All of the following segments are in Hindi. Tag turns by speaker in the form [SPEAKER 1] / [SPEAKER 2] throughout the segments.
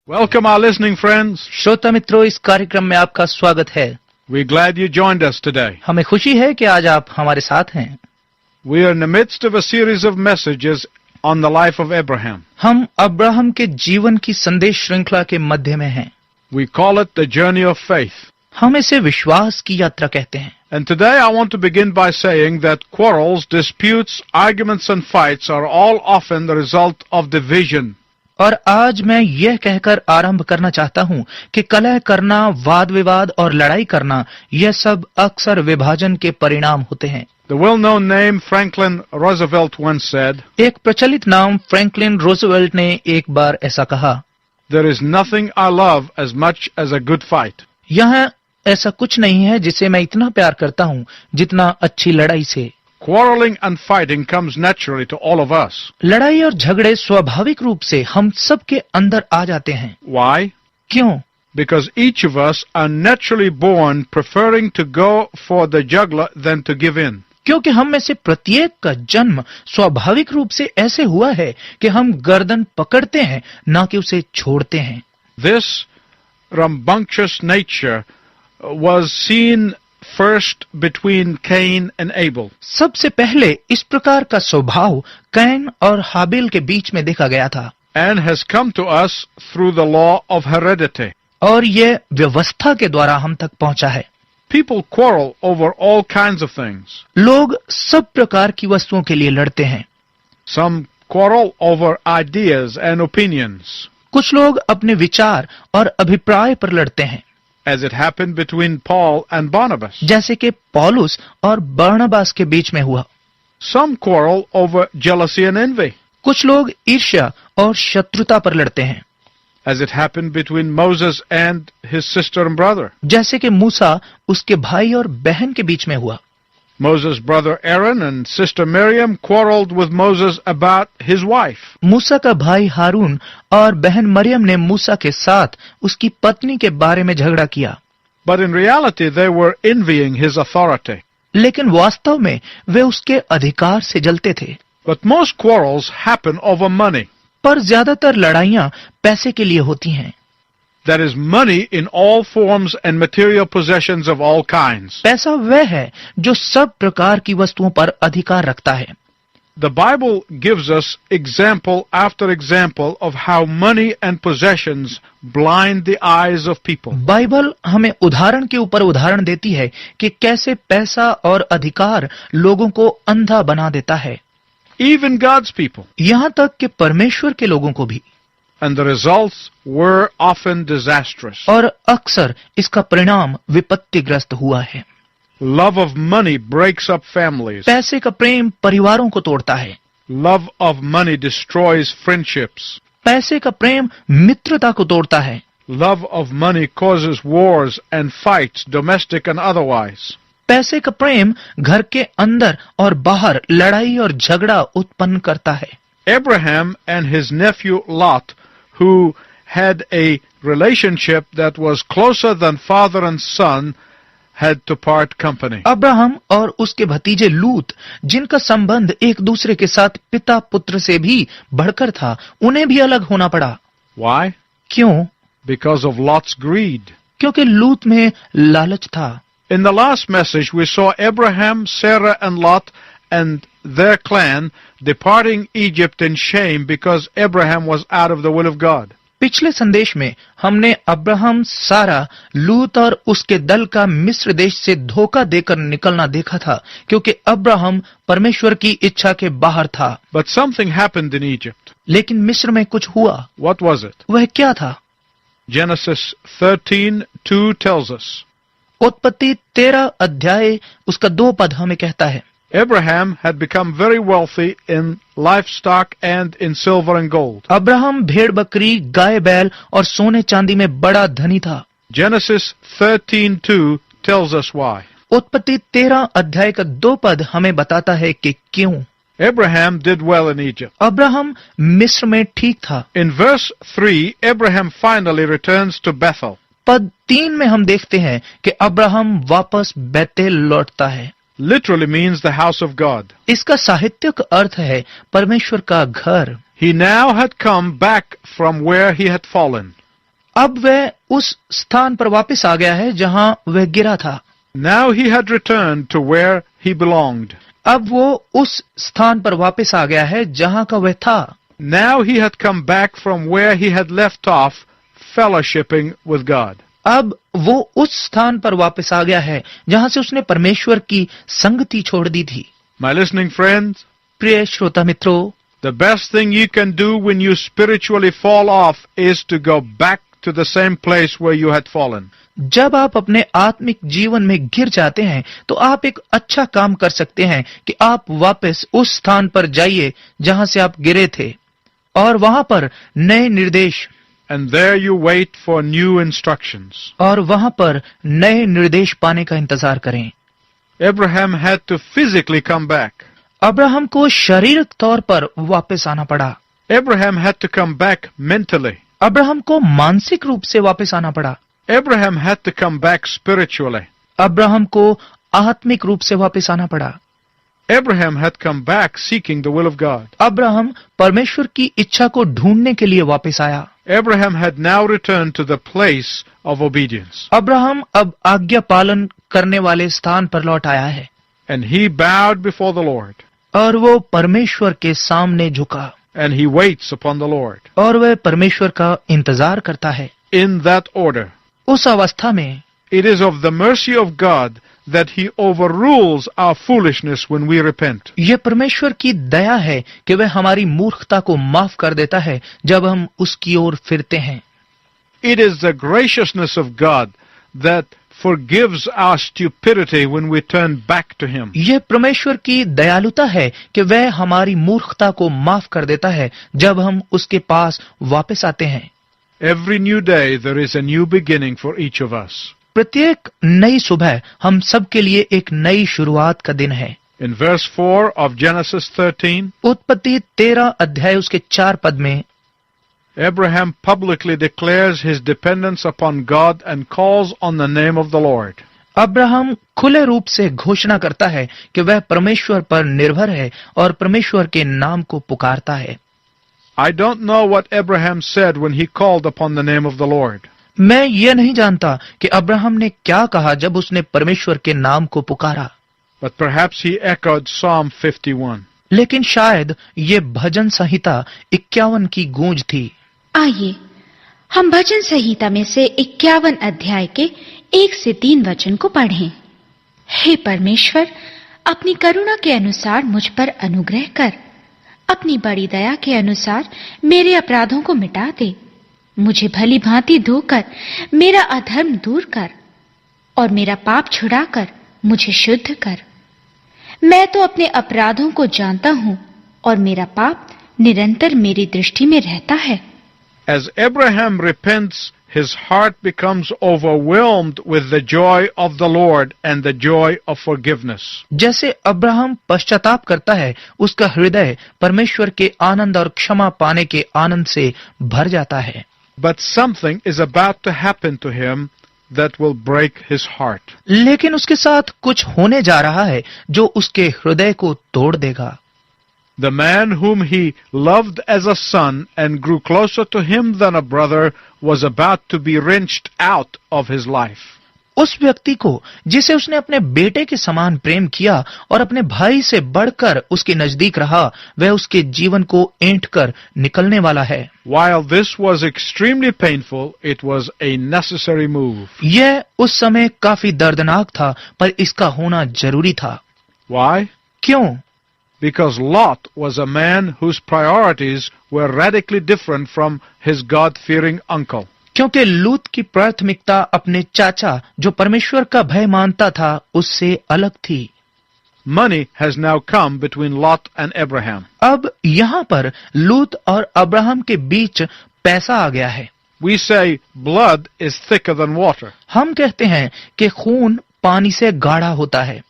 [SPEAKER 1] Welcome our listening friends.
[SPEAKER 2] श्रोता मित्रों, इस कार्यक्रम में आपका स्वागत है।
[SPEAKER 1] We're glad you joined us today.
[SPEAKER 2] हमें खुशी है कि आज आप हमारे साथ हैं।
[SPEAKER 1] We are in the midst of a series of messages on the life of Abraham.
[SPEAKER 2] हम अब्राहम के जीवन की संदेश श्रृंखला के मध्य में हैं।
[SPEAKER 1] We call it the journey of faith.
[SPEAKER 2] हम इसे विश्वास की यात्रा कहते हैं।
[SPEAKER 1] And today I want to begin by saying that quarrels, disputes, arguments and fights are all often the result of division.
[SPEAKER 2] और आज मैं यह कहकर आरंभ करना चाहता हूं कि कलह करना, वाद विवाद और लड़ाई करना, यह सब अक्सर विभाजन के परिणाम होते हैं।
[SPEAKER 1] The well-known name Franklin Roosevelt once said,
[SPEAKER 2] एक प्रचलित नाम फ्रैंकलिन रूजवेल्ट ने एक बार ऐसा कहा,
[SPEAKER 1] "There is nothing I love as much as a good fight."
[SPEAKER 2] यहाँ ऐसा कुछ नहीं है जिसे मैं इतना प्यार करता हूँ जितना अच्छी लड़ाई से।
[SPEAKER 1] Quarreling and fighting comes naturally to all of us.
[SPEAKER 2] लड़ाई और झगड़े स्वाभाविक रूप से हम सब के अंदर आ जाते हैं।
[SPEAKER 1] Why?
[SPEAKER 2] क्यों?
[SPEAKER 1] Because each of us are naturally born preferring to go for the jugular than to give in.
[SPEAKER 2] क्योंकि हम में से प्रत्येक का जन्म स्वाभाविक रूप से ऐसे हुआ है कि हम गर्दन पकड़ते हैं, ना कि उसे छोड़ते हैं।
[SPEAKER 1] This rambunctious nature was seen first between Cain and Abel.
[SPEAKER 2] सबसे पहले इस प्रकार का स्वभाव कैन और हाबिल के बीच में देखा गया था
[SPEAKER 1] And has come to us through the law of heredity.
[SPEAKER 2] और यह व्यवस्था के द्वारा हम तक पहुंचा है।
[SPEAKER 1] People quarrel over all kinds of things.
[SPEAKER 2] लोग सब प्रकार की वस्तुओं के लिए लड़ते हैं।
[SPEAKER 1] Some quarrel over ideas and opinions,
[SPEAKER 2] कुछ लोग अपने विचार और अभिप्राय पर लड़ते हैं,
[SPEAKER 1] as it happened between Paul and Barnabas.
[SPEAKER 2] जैसे कि पौलुस और बरनबास के बीच में हुआ।
[SPEAKER 1] Some quarrel over jealousy and envy,
[SPEAKER 2] कुछ लोग ईर्ष्या और शत्रुता पर लड़ते हैं,
[SPEAKER 1] as it happened between Moses and his sister and brother.
[SPEAKER 2] जैसे कि मूसा उसके भाई और बहन के बीच में हुआ।
[SPEAKER 1] Moses' brother Aaron and sister Miriam quarreled with Moses about his wife.
[SPEAKER 2] मूसा का भाई हारून और बहन मरियम ने मूसा के साथ उसकी पत्नी के बारे में झगड़ा किया।
[SPEAKER 1] But in reality they were envying his authority.
[SPEAKER 2] लेकिन वास्तव में वे उसके अधिकार से जलते थे।
[SPEAKER 1] But most quarrels happen over money.
[SPEAKER 2] पर ज्यादातर लड़ाइयाँ पैसे के लिए होती हैं।
[SPEAKER 1] That is money in all forms and material possessions of all kinds.
[SPEAKER 2] पैसा वह है जो सब प्रकार की वस्तुओं पर अधिकार रखता है।
[SPEAKER 1] The Bible gives us example after example of how money and possessions blind the eyes of people.
[SPEAKER 2] Bible हमें उदाहरण के ऊपर उदाहरण देती है कि कैसे पैसा और अधिकार लोगों को अंधा बना देता है,
[SPEAKER 1] Even God's people.
[SPEAKER 2] यहाँ तक कि परमेश्वर के लोगों को भी।
[SPEAKER 1] And the results were often disastrous.
[SPEAKER 2] और अक्सर इसका परिणाम विपत्तिग्रस्त हुआ है।
[SPEAKER 1] Love of money breaks up families.
[SPEAKER 2] पैसे का प्रेम परिवारों को तोड़ता है।
[SPEAKER 1] Love of money destroys friendships.
[SPEAKER 2] पैसे का प्रेम मित्रता को तोड़ता है।
[SPEAKER 1] Love of money causes wars and fights, domestic and otherwise.
[SPEAKER 2] पैसे का प्रेम घर के अंदर और बाहर लड़ाई और झगड़ा उत्पन्न करता है।
[SPEAKER 1] Abraham and his nephew Lot, who had a relationship that was closer than father and son, had to part company.
[SPEAKER 2] Abraham और उसके भतीजे लूत, जिनका संबंध एक दूसरे के साथ पिता पुत्र से भी बढ़कर था, उन्हें भी अलग होना पड़ा।
[SPEAKER 1] Why?
[SPEAKER 2] क्यों?
[SPEAKER 1] Because of Lot's greed.
[SPEAKER 2] क्योंकि लूत में लालच था।
[SPEAKER 1] In the last message, we saw Abraham, Sarah, and Lot and their clan departing Egypt in shame because Abraham was out of the will of God.
[SPEAKER 2] पिछले संदेश में हमने अब्राहम, सारा, लूत और उसके दल का मिस्र देश से धोखा देकर निकलना देखा था, क्योंकि अब्राहम परमेश्वर की इच्छा के बाहर था।
[SPEAKER 1] But something happened in Egypt.
[SPEAKER 2] लेकिन मिस्र में कुछ हुआ।
[SPEAKER 1] What was it?
[SPEAKER 2] वह क्या था?
[SPEAKER 1] Genesis 13:2 tells us.
[SPEAKER 2] उत्पत्ति 13 अध्याय उसका 2 पद हमें कहता है,
[SPEAKER 1] Abraham had become very wealthy in livestock and in silver and gold.
[SPEAKER 2] Abraham भेड़ बकरी, गाय बैल और सोने चांदी में बड़ा धनी था।
[SPEAKER 1] Genesis 13:2 tells us why.
[SPEAKER 2] उत्पत्ति 13 अध्याय का 2 पद हमें बताता है कि क्यों।
[SPEAKER 1] Abraham did well in Egypt.
[SPEAKER 2] Abraham मिस्र में ठीक था।
[SPEAKER 1] In verse 3, Abraham finally returns to Bethel.
[SPEAKER 2] पद 3 में हम देखते हैं कि अब्राहम वापस बैतेल लौटता है।
[SPEAKER 1] Literally means the house of God.
[SPEAKER 2] इसका साहित्यिक अर्थ है परमेश्वर का घर।
[SPEAKER 1] He now had come back from where he had fallen.
[SPEAKER 2] अब वह उस स्थान पर वापस आ गया है जहां वह गिरा था।
[SPEAKER 1] Now he had returned to where he belonged.
[SPEAKER 2] अब वो उस स्थान पर वापस आ गया है जहां का वह था।
[SPEAKER 1] Now he had come back from where he had left off fellowshipping with God.
[SPEAKER 2] अब वो उस स्थान पर वापस आ गया है जहां से उसने परमेश्वर की संगति छोड़ दी थी।
[SPEAKER 1] My listening friends,
[SPEAKER 2] प्रिय श्रोता मित्रों,
[SPEAKER 1] the best thing you can do when you spiritually fall off is to go back to the same place where you had fallen.
[SPEAKER 2] जब आप अपने आत्मिक जीवन में गिर जाते हैं तो आप एक अच्छा काम कर सकते हैं कि आप वापस उस स्थान पर जाइए जहां से आप गिरे थे और वहां पर नए निर्देश
[SPEAKER 1] And there you wait for new instructions.
[SPEAKER 2] और वहां पर नए निर्देश पाने का इंतजार करें।
[SPEAKER 1] Abraham had to physically come back.
[SPEAKER 2] Abraham को शारीरिक तौर पर वापस आना पड़ा।
[SPEAKER 1] Abraham had to come back mentally.
[SPEAKER 2] Abraham को मानसिक रूप से वापस आना पड़ा।
[SPEAKER 1] Abraham had to come back spiritually.
[SPEAKER 2] Abraham को आत्मिक रूप से वापस आना पड़ा।
[SPEAKER 1] Abraham had come back seeking the will of God.
[SPEAKER 2] Abraham परमेश्वर की इच्छा को ढूंढने के लिए वापस आया।
[SPEAKER 1] Abraham had now returned to the place of obedience.
[SPEAKER 2] Abraham अब आज्ञा पालन करने वाले स्थान पर लौट आया है।
[SPEAKER 1] And he bowed before the Lord.
[SPEAKER 2] और वो परमेश्वर के सामने झुका।
[SPEAKER 1] And he waits upon the Lord.
[SPEAKER 2] और वह परमेश्वर का इंतजार करता है।
[SPEAKER 1] In that order.
[SPEAKER 2] उस अवस्था में
[SPEAKER 1] It is of the mercy of God that he overrules our foolishness when we repent.
[SPEAKER 2] यह परमेश्वर की दया है कि वह हमारी मूर्खता को माफ कर देता है जब हम उसकी ओर फिरते हैं।
[SPEAKER 1] It is the graciousness of God that forgives our stupidity when we turn back to him.
[SPEAKER 2] यह परमेश्वर की दयालुता है कि वह हमारी मूर्खता को माफ कर देता है जब हम उसके पास वापस आते हैं।
[SPEAKER 1] Every new day there is a new beginning for each of us.
[SPEAKER 2] प्रत्येक नई सुबह हम सब के लिए एक नई शुरुआत का दिन है।
[SPEAKER 1] In verse 4 of Genesis 13,
[SPEAKER 2] उत्पत्ति 13 अध्याय उसके 4 पद में
[SPEAKER 1] Abraham publicly declares his dependence upon God and calls on the name of the Lord.
[SPEAKER 2] Abraham खुले रूप से घोषणा करता है कि वह परमेश्वर पर निर्भर है और परमेश्वर के नाम को पुकारता है।
[SPEAKER 1] I don't know what Abraham said when he called upon the name of the Lord.
[SPEAKER 2] मैं ये नहीं जानता कि अब्राहम ने क्या कहा जब उसने परमेश्वर के नाम को पुकारा,
[SPEAKER 1] But perhaps he echoed Psalm 51.
[SPEAKER 2] लेकिन शायद ये भजन संहिता 51 की गूंज थी।
[SPEAKER 3] आइए हम भजन संहिता में से 51 अध्याय के 1 से 3 वचन को पढ़ें। हे परमेश्वर, अपनी करुणा के अनुसार मुझ पर अनुग्रह कर, अपनी बड़ी दया के अनुसार मेरे अपराधों को मिटा दे, मुझे भली भांति धोकर मेरा अधर्म दूर कर और मेरा पाप छुड़ाकर मुझे शुद्ध कर। मैं तो अपने अपराधों को जानता हूं और मेरा पाप निरंतर मेरी दृष्टि में रहता है।
[SPEAKER 1] As Abraham repents, his heart becomes overwhelmed with the joy of the Lord and the joy of forgiveness.
[SPEAKER 2] जैसे अब्राहम पश्चाताप करता है, उसका हृदय परमेश्वर के आनंद और क्षमा पाने के आनंद से भर जाता है।
[SPEAKER 1] But something is about to happen to him that will break his heart.
[SPEAKER 2] लेकिन उसके साथ कुछ होने जा रहा है जो उसके हृदय को तोड़ देगा।
[SPEAKER 1] The man whom he loved as a son and grew closer to him than a brother was about to be wrenched out of his life.
[SPEAKER 2] उस व्यक्ति को जिसे उसने अपने बेटे के समान प्रेम किया और अपने भाई से बढ़कर उसके नजदीक रहा, वह उसके जीवन को ऐंठ कर निकलने वाला है।
[SPEAKER 1] While this was extremely painful, it was a necessary move.
[SPEAKER 2] यह उस समय काफी दर्दनाक था, पर इसका होना जरूरी था।
[SPEAKER 1] Why?
[SPEAKER 2] क्यों?
[SPEAKER 1] Because Lot was a man whose priorities were radically different from his God-fearing uncle.
[SPEAKER 2] क्योंकि लूत की प्राथमिकता अपने चाचा जो परमेश्वर का भय मानता था उससे अलग थी।
[SPEAKER 1] Money has now come between Lot and Abraham.
[SPEAKER 2] अब यहाँ पर लूत और अब्राहम के बीच पैसा आ गया है।
[SPEAKER 1] We say blood is thicker than water.
[SPEAKER 2] हम कहते हैं कि खून पानी से गाढ़ा होता है।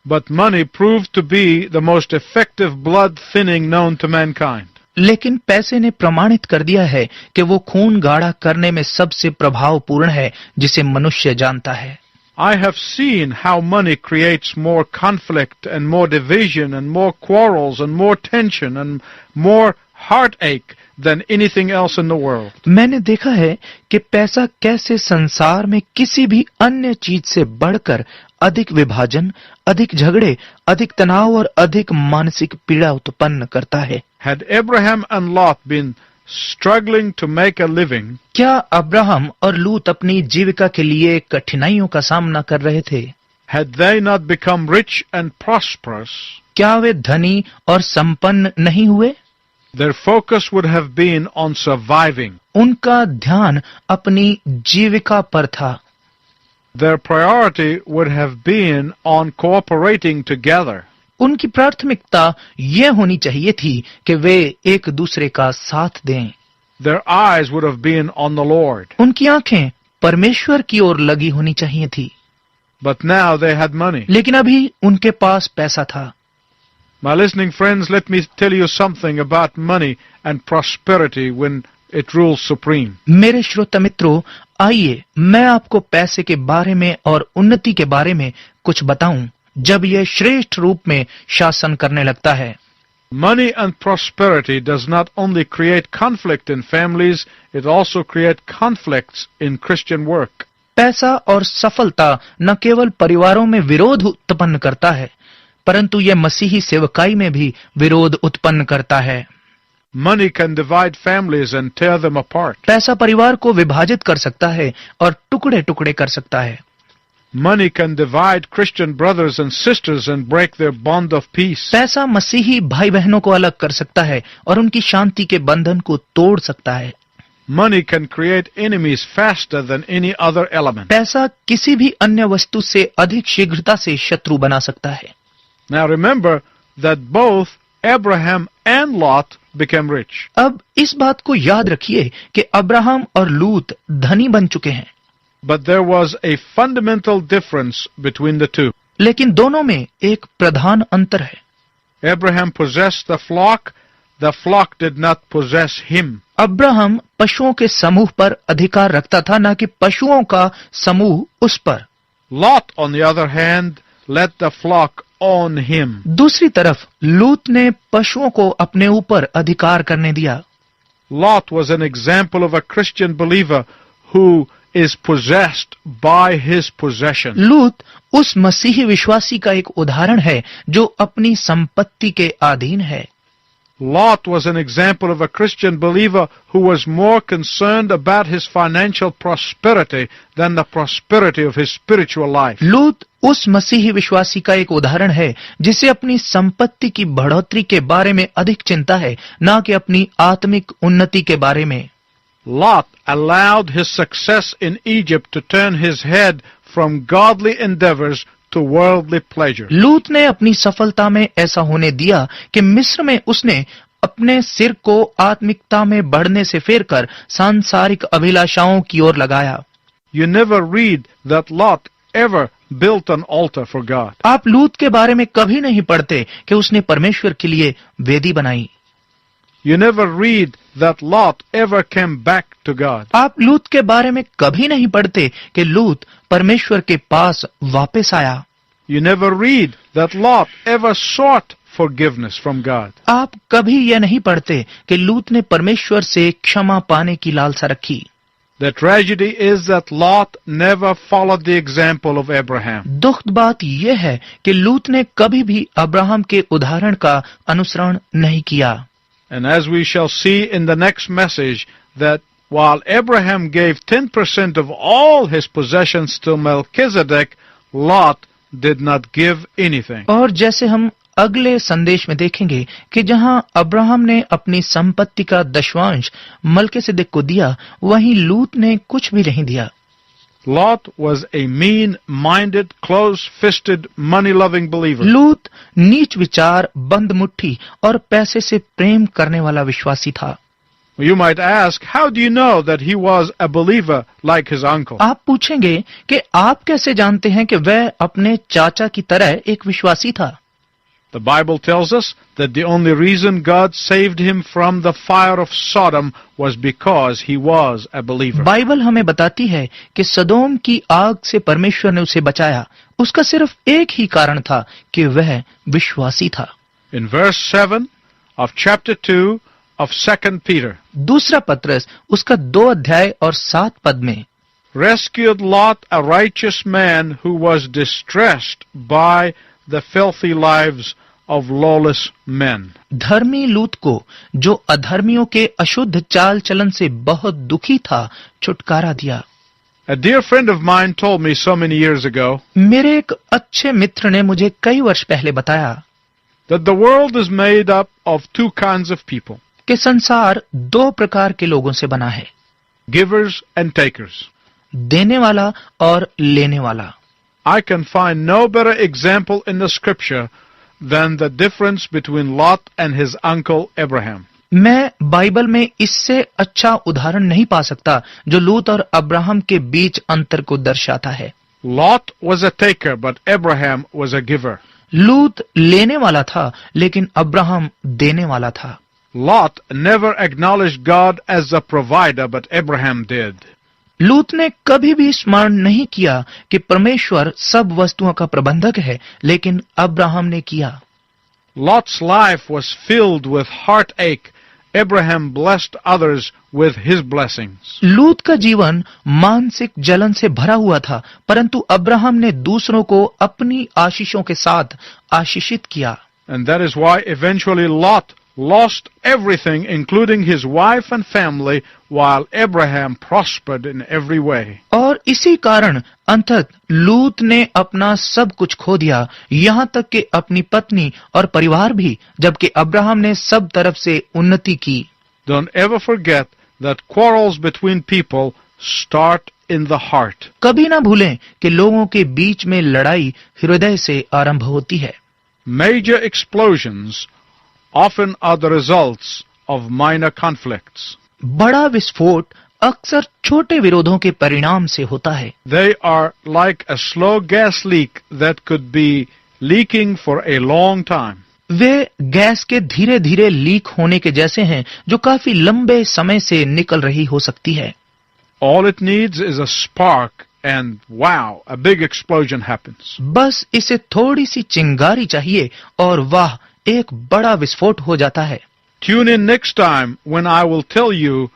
[SPEAKER 1] But money proved to be the most effective blood thinning known to mankind.
[SPEAKER 2] लेकिन पैसे ने प्रमाणित कर दिया है कि वो खून गाढ़ा करने में सबसे प्रभावपूर्ण है जिसे मनुष्य जानता है।
[SPEAKER 1] I have seen how money creates more conflict and more division and more quarrels and more tension and more heartache than anything else in the world.
[SPEAKER 2] मैंने देखा है कि पैसा कैसे संसार में किसी भी अन्य चीज से बढ़कर अधिक विभाजन, अधिक झगड़े, अधिक तनाव और अधिक मानसिक पीड़ा उत्पन्न करता है।
[SPEAKER 1] Had Abraham and Lot been struggling to make a living,
[SPEAKER 2] क्या अब्राहम और लूत अपनी जीविका के लिए कठिनाइयों का सामना कर रहे थे?
[SPEAKER 1] had they not become rich and prosperous,
[SPEAKER 2] क्या वे धनी और संपन्न नहीं हुए?
[SPEAKER 1] their focus would have been on surviving.
[SPEAKER 2] उनका ध्यान अपनी जीविका पर था।
[SPEAKER 1] Their priority would have been on cooperating together.
[SPEAKER 2] उनकी प्राथमिकता ये होनी चाहिए थी कि वे एक दूसरे का साथ दें।
[SPEAKER 1] Their eyes would have been on the Lord.
[SPEAKER 2] उनकी आंखें परमेश्वर की ओर लगी होनी चाहिए थी।
[SPEAKER 1] But now they had money.
[SPEAKER 2] लेकिन अभी उनके पास पैसा था।
[SPEAKER 1] My listening friends, let me tell you something about money and prosperity when it rules supreme.
[SPEAKER 2] मेरे श्रोता मित्रों, आइए मैं आपको पैसे के बारे में और उन्नति के बारे में कुछ बताऊं जब यह श्रेष्ठ रूप में शासन करने लगता है।
[SPEAKER 1] Money and prosperity does not only create conflict in families, it also creates conflicts in Christian work.
[SPEAKER 2] पैसा और सफलता न केवल परिवारों में विरोध उत्पन्न करता है, परंतु यह मसीही सेवकाई में भी विरोध उत्पन्न करता है।
[SPEAKER 1] Money can divide families and tear them apart.
[SPEAKER 2] पैसा परिवार को विभाजित कर सकता है और टुकड़े टुकड़े कर सकता है।
[SPEAKER 1] Money can divide Christian brothers and sisters and break their bond of peace.
[SPEAKER 2] पैसा मसीही भाई बहनों को अलग कर सकता है और उनकी शांति के बंधन को तोड़ सकता है।
[SPEAKER 1] Money can create enemies faster than any other element.
[SPEAKER 2] पैसा किसी भी अन्य वस्तु से अधिक शीघ्रता से शत्रु बना सकता है।
[SPEAKER 1] Now remember that both Abraham and Lot became rich.
[SPEAKER 2] अब इस बात को याद रखिए कि अब्राहम और लूत धनी बन चुके हैं,
[SPEAKER 1] But there was a fundamental difference between the two.
[SPEAKER 2] लेकिन दोनों में एक प्रधान अंतर है।
[SPEAKER 1] Abraham possessed the flock did not possess him.
[SPEAKER 2] Abraham पशुओं के समूह पर अधिकार रखता था, न कि पशुओं का समूह उस पर।
[SPEAKER 1] Lot, on the other hand, let the flock own him.
[SPEAKER 2] दूसरी तरफ लूत ने पशुओं को अपने ऊपर अधिकार करने दिया।
[SPEAKER 1] Lot was an example of a Christian believer who is possessed by his possession.
[SPEAKER 2] लूत उस मसीही विश्वासी का एक उदाहरण है जो अपनी संपत्ति के अधीन है।
[SPEAKER 1] Lot was an example of a Christian believer who was more concerned about his financial prosperity than the prosperity of his spiritual life.
[SPEAKER 2] लूत उस मसीही विश्वासी का एक उदाहरण है जिसे अपनी संपत्ति की बढ़ोतरी के बारे में अधिक चिंता है, न कि अपनी आत्मिक उन्नति के बारे में।
[SPEAKER 1] Lot allowed his success in Egypt to turn his head from godly endeavors to worldly pleasure.
[SPEAKER 2] लूत ने अपनी सफलता में ऐसा होने दिया कि मिस्र में उसने अपने सिर को आत्मिकता में बढ़ने से फेरकर सांसारिक अभिलाषाओं की ओर लगाया।
[SPEAKER 1] You never read that Lot ever built an altar for God.
[SPEAKER 2] आप लूत के बारे में कभी नहीं पढ़ते कि उसने परमेश्वर के लिए वेदी बनाई।
[SPEAKER 1] You never read that Lot ever came back to God.
[SPEAKER 2] आप लूत के बारे में कभी नहीं पढ़ते कि लूत परमेश्वर के पास वापस आया।
[SPEAKER 1] You never read that Lot ever sought forgiveness from God.
[SPEAKER 2] आप कभी यह नहीं पढ़ते कि लूत ने परमेश्वर से क्षमा पाने की लालसा रखी।
[SPEAKER 1] The tragedy is that Lot never followed the example of Abraham.
[SPEAKER 2] दुखद बात यह है कि लूत ने कभी भी अब्राहम के उदाहरण का अनुसरण नहीं किया।
[SPEAKER 1] And as we shall see in the next message, that while Abraham gave 10% of all his possessions to Melchizedek, Lot did not give anything.
[SPEAKER 2] और जैसे हम अगले संदेश में देखेंगे कि जहां अब्राहम ने अपनी संपत्ति का दशवांश मलकीसेदेक को दिया, वहीं लूत ने कुछ भी नहीं दिया।
[SPEAKER 1] Lot was a mean-minded, close-fisted, money-loving believer.
[SPEAKER 2] लूत नीच विचार, बंद मुट्ठी और पैसे से प्रेम करने वाला विश्वासी था।
[SPEAKER 1] You might ask, how do you know that he was a believer like his uncle?
[SPEAKER 2] आप पूछेंगे कि आप कैसे जानते हैं कि वह अपने चाचा की तरह एक विश्वासी था।
[SPEAKER 1] The Bible tells us that the only reason God saved him from the fire of Sodom was because he was a believer.
[SPEAKER 2] Bible हमें बताती है कि सदोम की आग से परमेश्वर ने उसे बचाया। उसका सिर्फ एक ही कारण था कि वह विश्वासी था।
[SPEAKER 1] In verse 7 of chapter 2 of 2 Peter.
[SPEAKER 2] दूसरा पत्रस उसका 2 अध्याय और 7 पद में,
[SPEAKER 1] Rescued Lot, a righteous man who was distressed by the filthy lives of lawless men.
[SPEAKER 2] धर्मी लूत को, जो अधर्मियों के अशुद्ध चाल चलन से बहुत दुखी था, छुटकारा दिया।
[SPEAKER 1] A dear friend of mine told me so many years ago
[SPEAKER 2] मेरे एक अच्छे मित्र ने मुझे कई वर्ष पहले बताया
[SPEAKER 1] that the world is made up of 2 kinds of people,
[SPEAKER 2] कि संसार 2 प्रकार के लोगों से बना है,
[SPEAKER 1] givers and takers.
[SPEAKER 2] देने वाला और लेने वाला।
[SPEAKER 1] I can find no better example in the scripture than the difference between Lot and his uncle Abraham.
[SPEAKER 2] मैं बाइबल में इससे अच्छा उदाहरण नहीं पा सकता जो लूत और अब्राहम के बीच अंतर को दर्शाता है।
[SPEAKER 1] Lot was a taker, but Abraham was a giver.
[SPEAKER 2] लूत लेने वाला था, लेकिन अब्राहम देने वाला था।
[SPEAKER 1] Lot never acknowledged God as a provider, but Abraham did.
[SPEAKER 2] लूत ने कभी भी स्मरण नहीं किया कि परमेश्वर सब वस्तुओं का प्रबंधक है, लेकिन अब्राहम ने किया।
[SPEAKER 1] Lot's life was filled with heartache. Abraham blessed others with his blessings.
[SPEAKER 2] लूत का जीवन मानसिक जलन से भरा हुआ था, परंतु अब्राहम ने दूसरों को अपनी आशीषों के साथ आशीषित किया।
[SPEAKER 1] And that is why eventually Lot lost everything, including his wife and family, while Abraham prospered in every way.
[SPEAKER 2] और इसी कारण अंततः लूत ने अपना सब कुछ खो दिया, यहाँ तक कि अपनी पत्नी और परिवार भी, जबकि अब्राहम ने सब तरफ से उन्नति की।
[SPEAKER 1] Don't ever forget that quarrels between people start in the heart.
[SPEAKER 2] कभी ना भूलें कि लोगों के बीच में लड़ाई हृदय से आरंभ होती है।
[SPEAKER 1] Major explosions often are the results of minor conflicts.
[SPEAKER 2] बड़ा विस्फोट अक्सर छोटे विरोधों के परिणाम से होता है।
[SPEAKER 1] They are like a slow gas leak that could be leaking for a long time.
[SPEAKER 2] Way gas के धीरे धीरे लीक होने के जैसे हैं, जो काफी लंबे समय से निकल रही हो सकती है।
[SPEAKER 1] All it needs is a spark and wow, a big explosion happens.
[SPEAKER 2] बस इसे थोड़ी सी चिंगारी चाहिए और वाह, एक बड़ा विस्फोट हो जाता है।
[SPEAKER 1] Tune in next time when I will tell you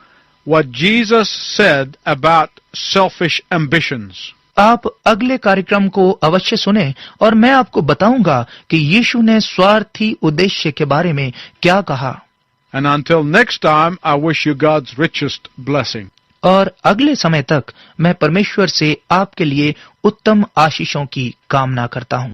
[SPEAKER 1] what Jesus said about selfish ambitions.
[SPEAKER 2] आप अगले कार्यक्रम को अवश्य सुनें और मैं आपको बताऊंगा कि यीशु ने स्वार्थी उद्देश्य के बारे में क्या कहा।
[SPEAKER 1] And until next time, I wish you God's richest blessing.
[SPEAKER 2] और अगले समय तक मैं परमेश्वर से आपके लिए उत्तम आशीषों की कामना करता हूँ।